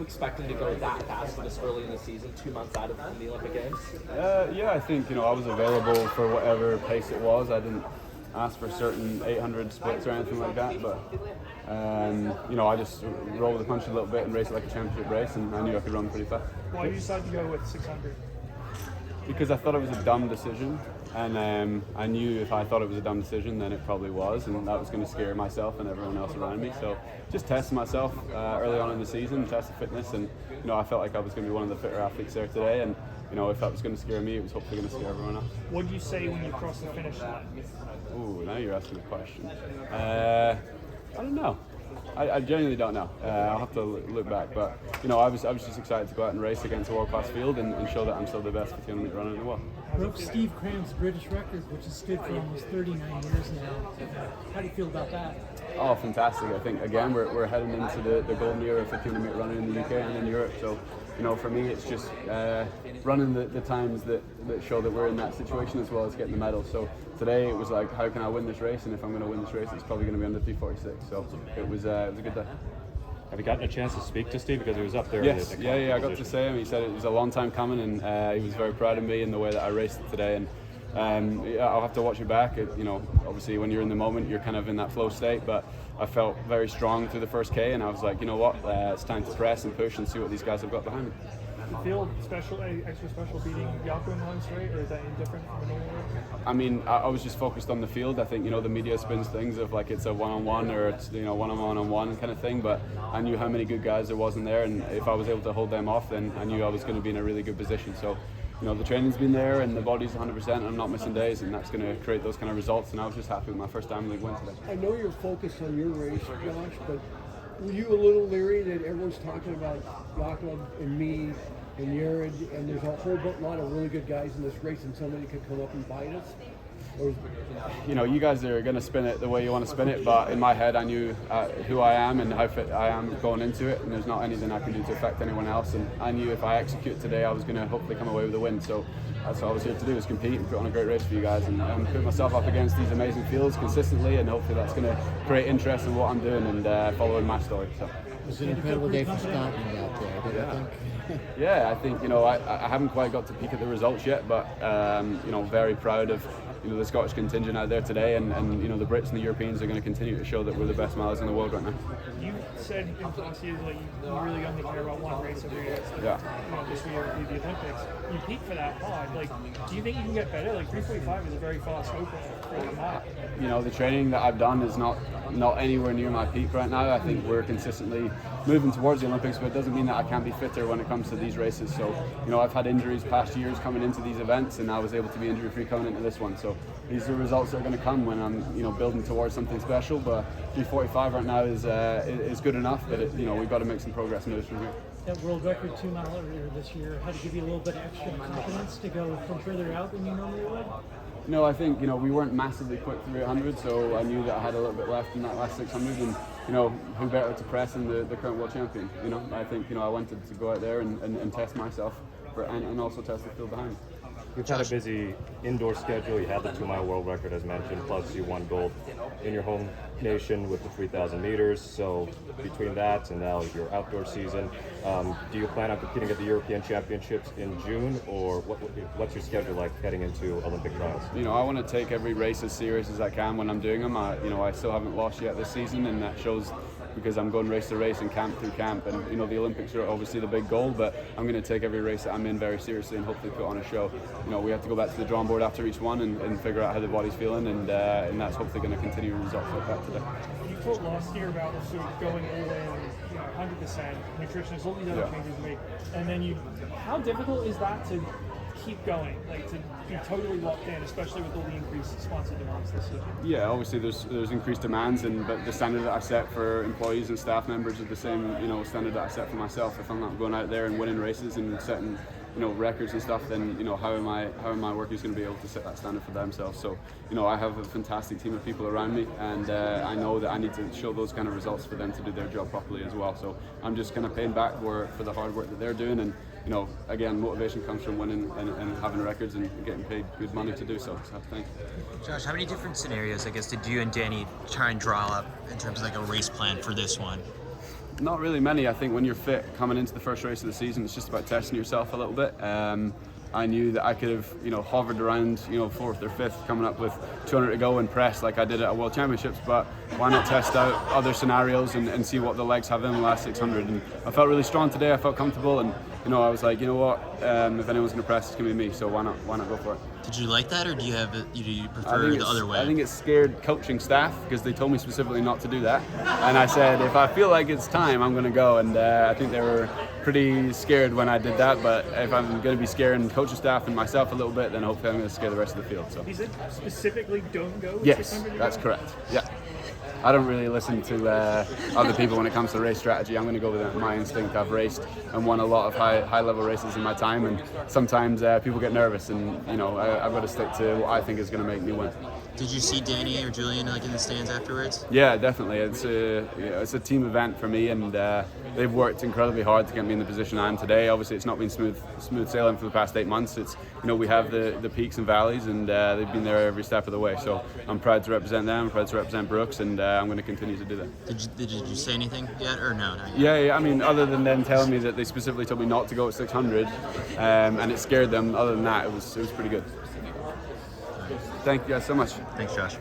Expecting to go that fast this early in the season, 2 months out of the Olympic Games? Yeah, I think I was available for whatever pace it was. I didn't ask for certain 800 splits or anything like that, but I just rolled the punch a little bit and raced it like a championship race, and I knew I could run pretty fast. Why did you decide to go with 600? Because I thought it was a dumb decision, and I knew if I thought it was a dumb decision, then it probably was, and that was going to scare myself and everyone else around me. So just testing myself early on in the season, test the fitness, and I felt like I was going to be one of the fitter athletes there today, and if that was going to scare me, it was hopefully going to scare everyone else. What did you say when you crossed the finish line? Ooh, now you're asking a question. I don't know. I genuinely don't know. I'll have to look back, but I was just excited to go out and race against a world-class field and show that I'm still the best 1500 runner in the world. Broke Steve Cram's British record, which has stood for almost 39 years now. How do you feel about that? Oh, fantastic! I think again we're heading into the golden era of 1500 running in the UK and in Europe. So for me, it's just running the times that show that we're in that situation as well as getting the medal. So today it was like, how can I win this race? And if I'm going to win this race, it's probably going to be under 3:46. So it was a good day. Have you gotten a chance to speak to Steve, because he was up there? Yes, yeah, I got to say him. He said it was a long time coming, and he was very proud of me and the way that I raced it today. And I'll have to watch it back. Obviously when you're in the moment, you're kind of in that flow state, but I felt very strong through the first K, and I was like, you know what, it's time to press and push and see what these guys have got behind me. You feel extra special beating Jakob Ingebrigtsen, right? Or is that indifferent from the normal? I mean, I was just focused on the field. I think the media spins things of like it's a one-on-one or it's one-on-one kind of thing, but I knew how many good guys there was in there, and if I was able to hold them off, then I knew I was going to be in a really good position. So the training's been there and the body's 100%. I'm not missing days, and that's going to create those kind of results. And I was just happy with my first time league win today. I know you're focused on your race, Josh, but were you a little leery that everyone's talking about Jakob and me and Jared, and there's a whole lot of really good guys in this race, and somebody could come up and bite us? Or you guys are going to spin it the way you want to spin it, but in my head I knew who I am and how fit I am going into it, and there's not anything I can do to affect anyone else, and I knew if I execute today I was going to hopefully come away with a win. So that's what I was here to do, is compete and put on a great race for you guys, and put myself up against these amazing fields consistently, and hopefully that's going to create interest in what I'm doing and following my story. So it was an incredible day for Scotland out there, did you think? Yeah, I think I haven't quite got to peek at the results yet, but very proud of the Scottish contingent out there today, and the Brits and the Europeans are going to continue to show that we're the best milers in the world right now. You said in last year that you really only care about one race every year. Yeah. This year the Olympics. You peak for that hard. Do you think you can get better? 3:45 is a very fast opener for the mile. The training that I've done is not anywhere near my peak right now. I think we're consistently moving towards the Olympics, but it doesn't mean that I can't be fitter when it comes to these races. So, I've had injuries past years coming into these events, and I was able to be injury-free coming into this one. So these are results that are going to come when I'm, building towards something special. But 3:45 right now is good enough. But we've got to make some progress moves from here. That world record 2 mile earlier this year had to give you a little bit of extra confidence to go from further out than you normally would? No, I think we weren't massively quick through 800, so I knew that I had a little bit left in that last 600, and who better to press than the current world champion? I think I wanted to go out there and test myself and also test the field behind me. You've had a busy indoor schedule. You had the 2 mile world record as mentioned, plus you won gold in your home nation with the 3,000 meters. So between that and now your outdoor season, do you plan on competing at the European Championships in June, or what's your schedule like heading into Olympic trials? I want to take every race as serious as I can when I'm doing them. I still haven't lost yet this season, and that shows because I'm going race to race and camp through camp, and the Olympics are obviously the big goal, but I'm going to take every race that I'm in very seriously and hopefully put on a show. We have to go back to the drawing board after each one and figure out how the body's feeling, and that's hopefully going to continue results like that today. You talked last year about sort of going all in, 100%, nutritionist, all these other changes you make, and then how difficult is that to keep going, to be totally locked in, especially with all the increased sponsor demands this year? Yeah, obviously there's increased demands, but the standard that I set for employees and staff members is the same, standard that I set for myself. If I'm not going out there and winning races and setting records and stuff, then how am my workers going to be able to set that standard for themselves? So I have a fantastic team of people around me, and I know that I need to show those kind of results for them to do their job properly as well. So I'm just kind of paying back for the hard work that they're doing, and again, motivation comes from winning and having records and getting paid good money to do so. So thanks. Josh, how many different scenarios, did you and Danny try and draw up in terms of a race plan for this one? Not really many. I think when you're fit coming into the first race of the season, it's just about testing yourself a little bit. I knew that I could have, hovered around, 4th or 5th, coming up with 200 to go and press like I did at World Championships. But why not test out other scenarios and see what the legs have in the last 600? And I felt really strong today. I felt comfortable, and I was like, if anyone's going to press, it's going to be me. So why not go for it? Did you like that, or do you prefer the other way? I think it scared coaching staff because they told me specifically not to do that. And I said, if I feel like it's time, I'm going to go. And I think they were pretty scared when I did that. But if I'm going to be scaring coaching staff and myself a little bit, then hopefully I'm going to scare the rest of the field. So. He said specifically don't go? Yes, that's correct. Yeah. I don't really listen to other people when it comes to race strategy. I'm going to go with my instinct. I've raced and won a lot of high level races in my time, and sometimes people get nervous, and I've got to stick to what I think is going to make me win. Did you see Danny or Julian in the stands afterwards? Yeah, definitely. It's a team event for me, and they've worked incredibly hard to get me in the position I am today. Obviously, it's not been smooth sailing for the past 8 months. It's we have the peaks and valleys, and they've been there every step of the way. So I'm proud to represent them. I'm proud to represent Brooks, and I'm going to continue to do that. Did you say anything yet, or no? Not yet? Yeah. I mean, other than them telling me that they specifically told me not to go at 600, and it scared them. Other than that, it was pretty good. Thank you guys so much. Thanks, Josh.